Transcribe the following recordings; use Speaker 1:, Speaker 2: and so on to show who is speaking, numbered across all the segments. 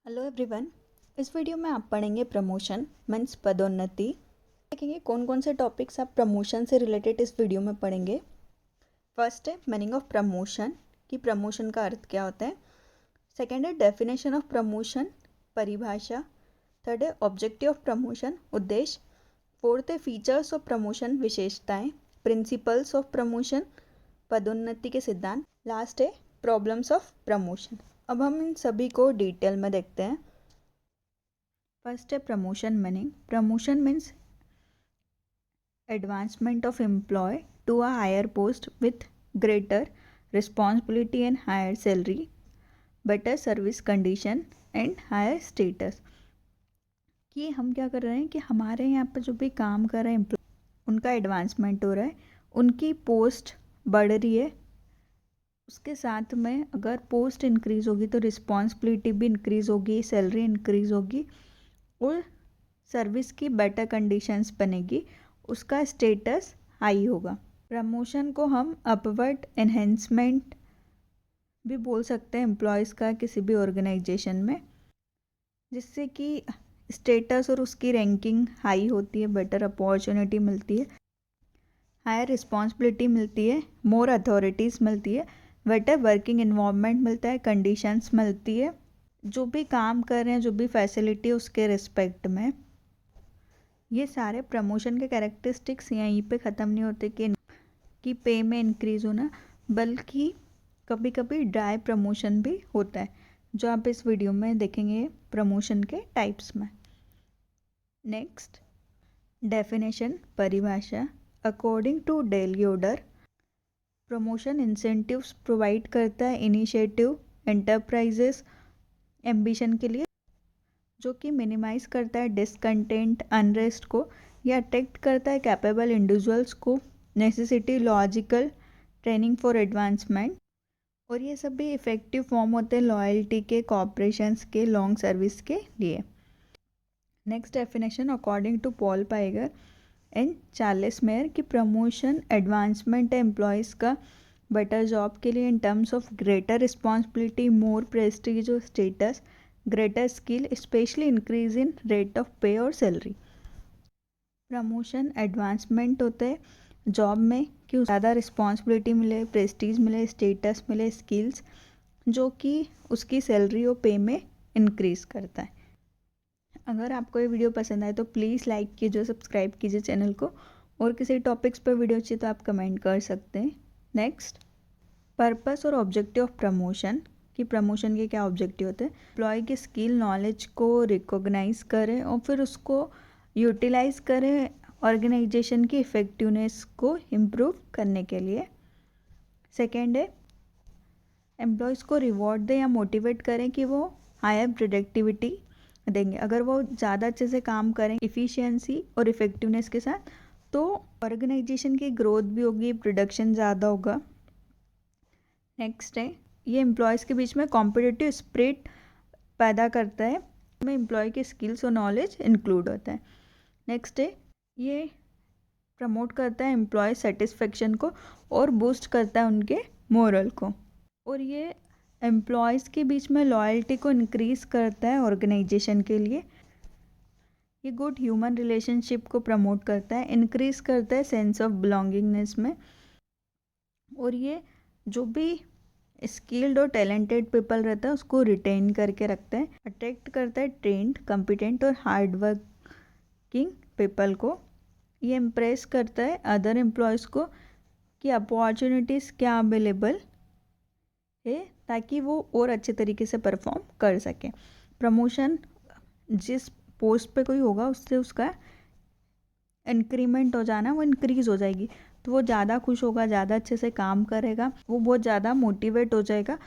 Speaker 1: Hello everyone. इस video में आप पढ़ेंगे प्रमोशन मीन्स पदोन्नति। देखेंगे कौन कौन से टॉपिक्स आप प्रमोशन से रिलेटेड इस वीडियो में पढ़ेंगे। फर्स्ट है मीनिंग ऑफ प्रमोशन कि प्रमोशन का अर्थ क्या होता है। सेकंड है डेफिनेशन ऑफ प्रमोशन परिभाषा। थर्ड है ऑब्जेक्टिव ऑफ प्रमोशन उद्देश्य। फोर्थ है फीचर्स ऑफ प्रमोशन विशेषताएं। प्रिंसिपल्स ऑफ प्रमोशन पदोन्नति के सिद्धांत। लास्ट है प्रॉब्लम्स ऑफ प्रमोशन। अब हम इन सभी को डिटेल में देखते हैं। फर्स्ट है promotion meaning. Promotion means advancement of employ to a higher post with greater responsibility and higher salary, better service condition and higher status. कि हम क्या कर रहे हैं कि हमारे यहाँ पर जो भी काम कर रहे हैं एम्प्लॉय उनका एडवांसमेंट हो रहा है, उनकी पोस्ट बढ़ रही है। उसके साथ में अगर पोस्ट इंक्रीज़ होगी तो रिस्पॉन्सिबिलिटी भी इंक्रीज़ होगी, सैलरी इंक्रीज़ होगी और सर्विस की बेटर कंडीशंस बनेगी, उसका स्टेटस हाई होगा। प्रमोशन को हम अपवर्ड एनहेंसमेंट भी बोल सकते हैं एम्प्लॉयज़ का किसी भी ऑर्गेनाइजेशन में, जिससे कि स्टेटस और उसकी रैंकिंग हाई होती है, बेटर अपॉर्चुनिटी मिलती है, हायर रिस्पॉन्सिबिलिटी मिलती है, मोर अथॉरिटीज़ मिलती है, बेटर वर्किंग इन्वायरमेंट मिलता है, कंडीशंस मिलती है, जो भी काम कर रहे हैं जो भी फैसिलिटी उसके रिस्पेक्ट में। ये सारे प्रमोशन के कैरेक्टरिस्टिक्स यहीं पे ख़त्म नहीं होते कि पे में इंक्रीज़ होना, बल्कि कभी कभी ड्राई प्रमोशन भी होता है, जो आप इस वीडियो में देखेंगे प्रमोशन के टाइप्स में। नेक्स्ट डेफिनेशन परिभाषा। According to Dale Yoder, promotion incentives provide करता है इनिशिएटिव एंटरप्राइजेस एम्बिशन के लिए, जो कि मिनिमाइज करता है डिसकंटेंट अनरेस्ट को या अट्रैक्ट करता है कैपेबल इंडिविजुअल्स को, necessity logical training for advancement. और ये सब भी इफ़ेक्टिव फॉर्म होते हैं लॉयल्टी के, कॉपरेशंस के, लॉन्ग सर्विस के लिए। Next definition according to Paul Pigors and Charles Myers कि प्रमोशन एडवांसमेंट है एम्प्लॉयज़ का बेटर जॉब के लिए in terms of greater responsibility, more prestige और status, greater skill, specially increase in rate of pay और salary. Promotion advancement होता है job में कि ज़्यादा रिस्पॉन्सिबिलिटी मिले, प्रेस्टीज मिले, स्टेटस मिले, स्किल्स, जो कि उसकी सैलरी और पे में इंक्रीज़ करता है। अगर आपको ये वीडियो पसंद आए तो प्लीज़ लाइक कीजिए, सब्सक्राइब कीजिए चैनल को, और किसी टॉपिक्स पर वीडियो चाहिए तो आप कमेंट कर सकते हैं। नेक्स्ट पर्पस और ऑब्जेक्टिव ऑफ प्रमोशन कि प्रमोशन के क्या ऑब्जेक्टिव होते हैं। एम्प्लॉय की स्किल नॉलेज को रिकॉग्नाइज करें और फिर उसको यूटिलाइज करें ऑर्गेनाइजेशन की इफ़ेक्टिवनेस को इम्प्रूव करने के लिए। सेकेंड है एम्प्लॉयज़ को रिवॉर्ड दें या मोटिवेट करें कि वो हायर प्रोडक्टिविटी देंगे। अगर वो ज़्यादा अच्छे से काम करें इफ़िशियंसी और इफ़ेक्टिवनेस के साथ, तो ऑर्गेनाइजेशन की ग्रोथ भी होगी, प्रोडक्शन ज़्यादा होगा। नेक्स्ट है ये एम्प्लॉयज़ के बीच में कॉम्पिटिटिव स्पिरिट पैदा करता है, इसमें एम्प्लॉय की स्किल्स और नॉलेज इंक्लूड होता है। नेक्स्ट है ये प्रमोट करता है एम्प्लॉय सेटिस्फेक्शन को और बूस्ट करता है उनके मोरल को, और ये एम्प्लॉयज़ के बीच में लॉयल्टी को इंक्रीज़ करता है ऑर्गेनाइजेशन के लिए। ये गुड ह्यूमन रिलेशनशिप को प्रमोट करता है, इंक्रीज़ करता है सेंस ऑफ बिलोंगिंगनेस में, और ये जो भी स्किल्ड और टैलेंटेड पीपल रहता है उसको रिटेन करके रखता है, अट्रैक्ट करता है ट्रेंड, कॉम्पिटेंट और हार्ड वर्किंग पीपल को। ये इम्प्रेस करता है अदर एम्प्लॉयज़ को कि अपॉर्चुनिटीज़ क्या अवेलेबल है, ताकि वो और अच्छे तरीके से परफॉर्म कर सकें। प्रमोशन जिस पोस्ट पे कोई होगा उससे उसका इंक्रीमेंट हो जाना, वो इंक्रीज़ हो जाएगी, तो वो ज़्यादा खुश होगा, ज़्यादा अच्छे से काम करेगा, वो बहुत ज़्यादा मोटिवेट हो जाएगा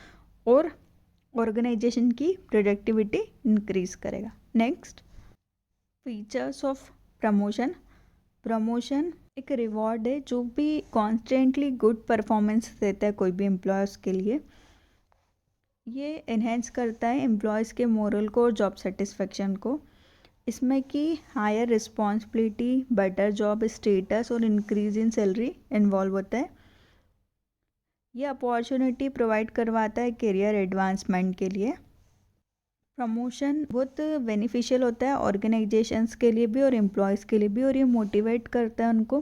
Speaker 1: और ऑर्गेनाइजेशन की प्रोडक्टिविटी इंक्रीज़ करेगा। Next features of promotion. Promotion एक रिवॉर्ड है जो भी कॉन्स्टेंटली गुड परफॉर्मेंस देता है कोई भी एम्प्लॉयज़ के लिए। ये एनहेंस करता है एम्प्लॉयज़ के मोरल को और जॉब सेटिस्फेक्शन को। इसमें कि higher responsibility, better job status और इंक्रीज इन सैलरी इन्वॉल्व होता है। ये अपॉर्चुनिटी प्रोवाइड करवाता है करियर एडवांसमेंट के लिए। प्रमोशन बहुत बेनिफिशियल होता है ऑर्गेनाइजेशंस के लिए भी और एम्प्लॉयज़ के लिए भी, और ये मोटिवेट करता है उनको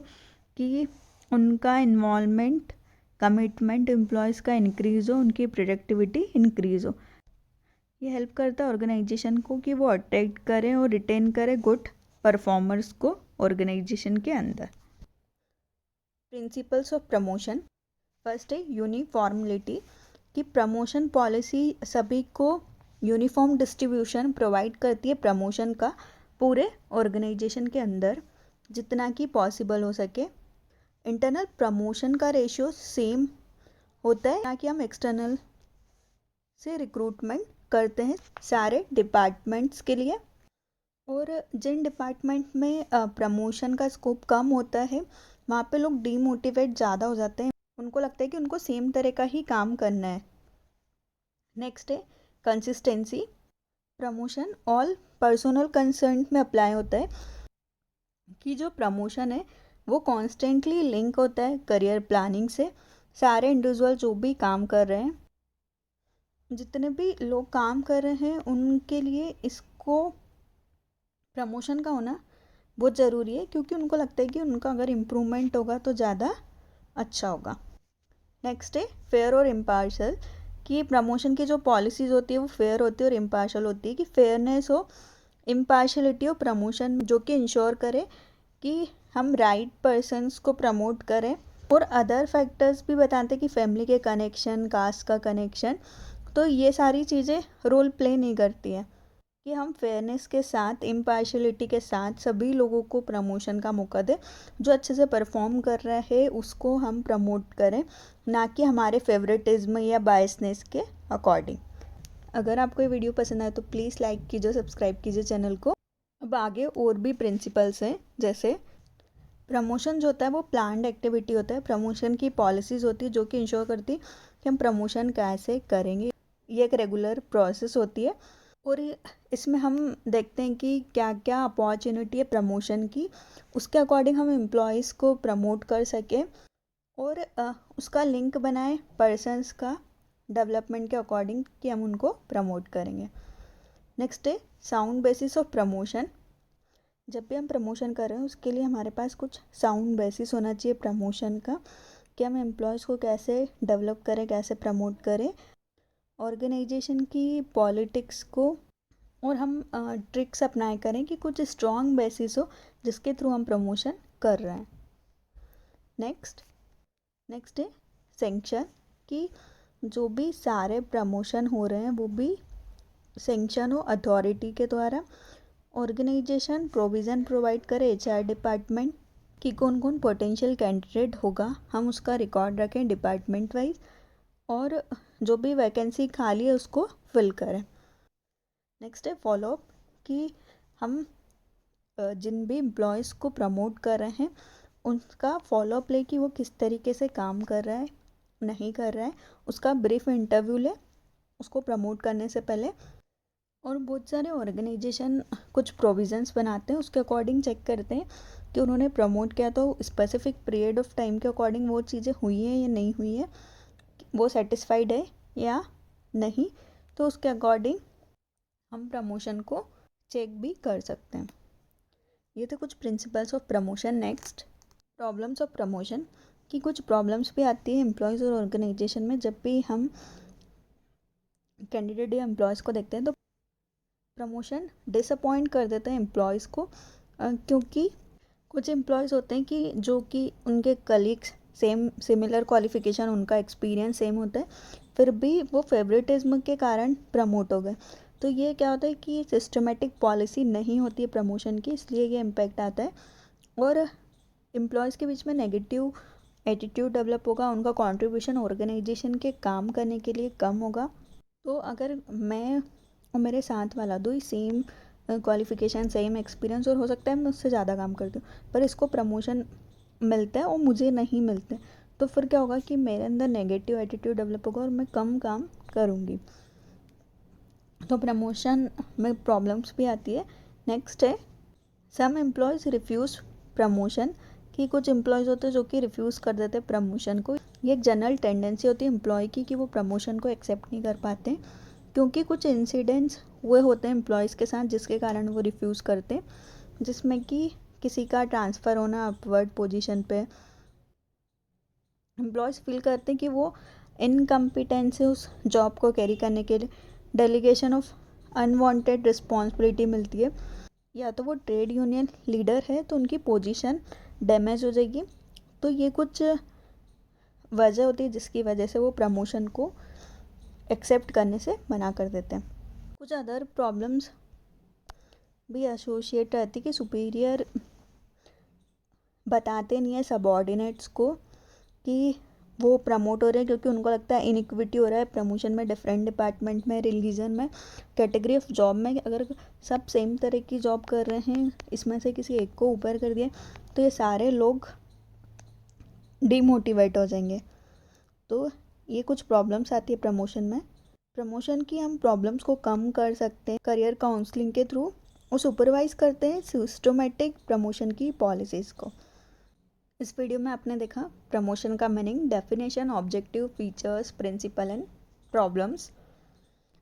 Speaker 1: कि उनका इन्वॉल्वमेंट, कमिटमेंट एम्प्लॉयज़ का इंक्रीज़ हो, उनकी प्रोडक्टिविटी इंक्रीज़ हो। ये हेल्प करता है ऑर्गेनाइजेशन को कि वो अट्रैक्ट करें और रिटेन करें गुड परफॉर्मर्स को ऑर्गेनाइजेशन के अंदर। Principles of promotion. फर्स्ट है यूनिफॉर्मिलिटी, कि प्रमोशन पॉलिसी सभी को यूनिफॉर्म डिस्ट्रीब्यूशन प्रोवाइड करती है प्रमोशन का पूरे ऑर्गेनाइजेशन के अंदर जितना कि पॉसिबल हो सके। इंटरनल प्रमोशन का रेशियो सेम होता है, ताकि हम एक्सटर्नल से रिक्रूटमेंट करते हैं सारे डिपार्टमेंट्स के लिए। और जिन डिपार्टमेंट में प्रमोशन का स्कोप कम होता है वहाँ पे लोग डीमोटिवेट ज़्यादा हो जाते हैं, उनको लगता है कि उनको सेम तरह का ही काम करना है। नेक्स्ट है consistency. Promotion all personal concern में अप्लाई होता है कि जो प्रमोशन है वो कॉन्स्टेंटली लिंक होता है करियर प्लानिंग से। सारे इंडिविजुअल जो भी काम कर रहे हैं, जितने भी लोग काम कर रहे हैं, उनके लिए इसको प्रमोशन का होना बहुत ज़रूरी है, क्योंकि उनको लगता है कि उनका अगर इम्प्रूवमेंट होगा तो ज़्यादा अच्छा होगा। नेक्स्ट है फेयर और इम्पार्शल, कि प्रमोशन की जो पॉलिसीज़ होती है वो फेयर होती है और इम्पार्शल होती है, कि फेयरनेस हो, इम्पार्शलिटी हो प्रमोशन, जो कि इंश्योर करे कि हम राइट पर्सन्स को प्रमोट करें। और अदर फैक्टर्स भी बताते हैं कि फैमिली के कनेक्शन, कास्ट का कनेक्शन, तो ये सारी चीज़ें रोल प्ले नहीं करती हैं, कि हम फेयरनेस के साथ, इम्पार्शलिटी के साथ सभी लोगों को प्रमोशन का मौका दें। जो अच्छे से परफॉर्म कर रहा है उसको हम प्रमोट करें, ना कि हमारे फेवरेटिज्म या बायसनेस के अकॉर्डिंग। अगर आपको ये वीडियो पसंद आए तो प्लीज़ लाइक कीजिए, सब्सक्राइब कीजिए चैनल को। अब आगे और भी प्रिंसिपल्स हैं, जैसे प्रमोशन जो होता है वो प्लान्ड एक्टिविटी होता है। प्रमोशन की पॉलिसीज़ होती है जो कि इंश्योर करती है कि हम प्रमोशन कैसे करेंगे। ये एक रेगुलर प्रोसेस होती है, और इसमें हम देखते हैं कि क्या क्या अपॉर्चुनिटी है प्रमोशन की, उसके अकॉर्डिंग हम एम्प्लॉयज़ को प्रमोट कर सकें, और उसका लिंक बनाए पर्सन्स का डेवलपमेंट के अकॉर्डिंग कि हम उनको प्रमोट करेंगे। नेक्स्ट है साउंड बेसिस ऑफ प्रमोशन। जब भी हम प्रमोशन कर रहे हैं उसके लिए हमारे पास कुछ साउंड बेसिस होना चाहिए प्रमोशन का, कि हम एम्प्लॉयज़ को कैसे डेवलप करें, कैसे प्रमोट करें, ऑर्गेनाइजेशन की पॉलिटिक्स को, और हम ट्रिक्स अप्लाई करें कि कुछ स्ट्रॉन्ग बेसिस हो जिसके थ्रू हम प्रमोशन कर रहे हैं। नेक्स्ट है सेंक्शन, कि जो भी सारे प्रमोशन हो रहे हैं वो भी सेंक्शन हो अथॉरिटी के द्वारा। ऑर्गेनाइजेशन प्रोविज़न प्रोवाइड करे एचआर डिपार्टमेंट कि कौन कौन पोटेंशियल कैंडिडेट होगा, हम उसका रिकॉर्ड रखें डिपार्टमेंट वाइज, और जो भी वैकेंसी खाली है उसको फिल करें। नेक्स्ट है फॉलोअप, कि हम जिन भी एम्प्लॉयज़ को प्रमोट कर रहे हैं उनका फॉलोअप ले कि वो किस तरीके से काम कर रहा है, नहीं कर रहा है, उसका ब्रीफ इंटरव्यू ले उसको प्रमोट करने से पहले। और बहुत सारे ऑर्गेनाइजेशन कुछ प्रोविज़न्स बनाते हैं, उसके अकॉर्डिंग चेक करते हैं कि उन्होंने प्रमोट किया तो स्पेसिफिक पीरियड ऑफ टाइम के अकॉर्डिंग वो चीज़ें हुई हैं या नहीं हुई है, वो सेटिस्फाइड है या नहीं, तो उसके अकॉर्डिंग हम प्रमोशन को चेक भी कर सकते हैं। ये थे कुछ principles of promotion. Next problems of promotion, कि कुछ प्रॉब्लम्स भी आती है एम्प्लॉयज़ और ऑर्गेनाइजेशन में। जब भी हम कैंडिडेट या एम्प्लॉयज़ को देखते हैं तो प्रमोशन डिसअपॉइंट कर देते हैं एम्प्लॉयज़ को, क्योंकि कुछ एम्प्लॉयज़ होते हैं कि जो कि उनके कलीग्स सेम सिमिलर क्वालिफ़िकेशन, उनका एक्सपीरियंस सेम होता है, फिर भी वो फेवरेटिज्म के कारण प्रमोट हो गए। तो ये क्या होता है कि सिस्टमेटिक पॉलिसी नहीं होती है प्रमोशन की, इसलिए ये इम्पैक्ट आता है, और एम्प्लॉयज़ के बीच में नेगेटिव एटीट्यूड डेवलप होगा, उनका कंट्रीब्यूशन ऑर्गेनाइजेशन के काम करने के लिए कम होगा। तो अगर मैं और मेरे साथ वाला दो ही सेम क्वालिफ़िकेशन, सेम एक्सपीरियंस, और हो सकता है मैं उससे ज़्यादा काम करती हूँ, पर इसको प्रमोशन मिलता है और मुझे नहीं मिलते, तो फिर क्या होगा कि मेरे अंदर नेगेटिव एटीट्यूड डेवलप होगा और मैं कम काम करूँगी। तो प्रमोशन में प्रॉब्लम्स भी आती है। नेक्स्ट है सम एम्प्लॉयज़ रिफ्यूज़ प्रमोशन, कि कुछ एम्प्लॉयज़ होते हैं जो कि रिफ्यूज़ कर देते हैं प्रमोशन को। ये एक जनरल टेंडेंसी होती है एम्प्लॉय की कि वो प्रमोशन को एक्सेप्ट नहीं कर पाते, क्योंकि कुछ इंसिडेंट्स हुए होते हैं एम्प्लॉयज़ के साथ जिसके कारण वो रिफ्यूज़ करते हैं, जिसमें कि किसी का ट्रांसफ़र होना अपवर्ड पोजीशन पे, एम्प्लॉयज़ फील करते हैं कि वो इनकम्पिटेंट से उस जॉब को कैरी करने के लिए, डेलीगेशन ऑफ अनवांटेड रिस्पॉन्सिबिलिटी मिलती है, या तो वो ट्रेड यूनियन लीडर है तो उनकी पोजीशन डैमेज हो जाएगी। तो ये कुछ वजह होती है जिसकी वजह से वो प्रमोशन को एक्सेप्ट करने से मना कर देते हैं। कुछ अदर प्रॉब्लम्स भी एसोसिएट रहती कि सुपीरियर बताते नहीं है सबऑर्डिनेट्स को कि वो प्रमोट हो रहे हैं, क्योंकि उनको लगता है इनइक्विटी हो रहा है प्रमोशन में, डिफरेंट डिपार्टमेंट में, रिलीजन में, कैटेगरी ऑफ जॉब में। अगर सब सेम तरह की जॉब कर रहे हैं, इसमें से किसी एक को ऊपर कर दिया तो ये सारे लोग डीमोटिवेट हो जाएंगे। तो ये कुछ प्रॉब्लम्स आती है प्रमोशन में। प्रमोशन की हम प्रॉब्लम्स को कम कर सकते हैं करियर काउंसलिंग के थ्रू, और सुपरवाइज करते हैं सिस्टमेटिक प्रमोशन की पॉलिसीज़ को। इस वीडियो में आपने देखा प्रमोशन का meaning, definition, objective, features, principle and problems.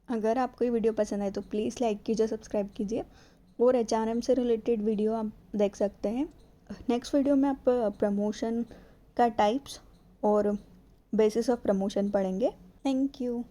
Speaker 1: अगर आपको ये वीडियो पसंद आए तो प्लीज़ लाइक कीजिए, सब्सक्राइब कीजिए, और HRM से रिलेटेड वीडियो आप देख सकते हैं। नेक्स्ट वीडियो में आप प्रमोशन का टाइप्स और बेसिस ऑफ प्रमोशन पढ़ेंगे। Thank you.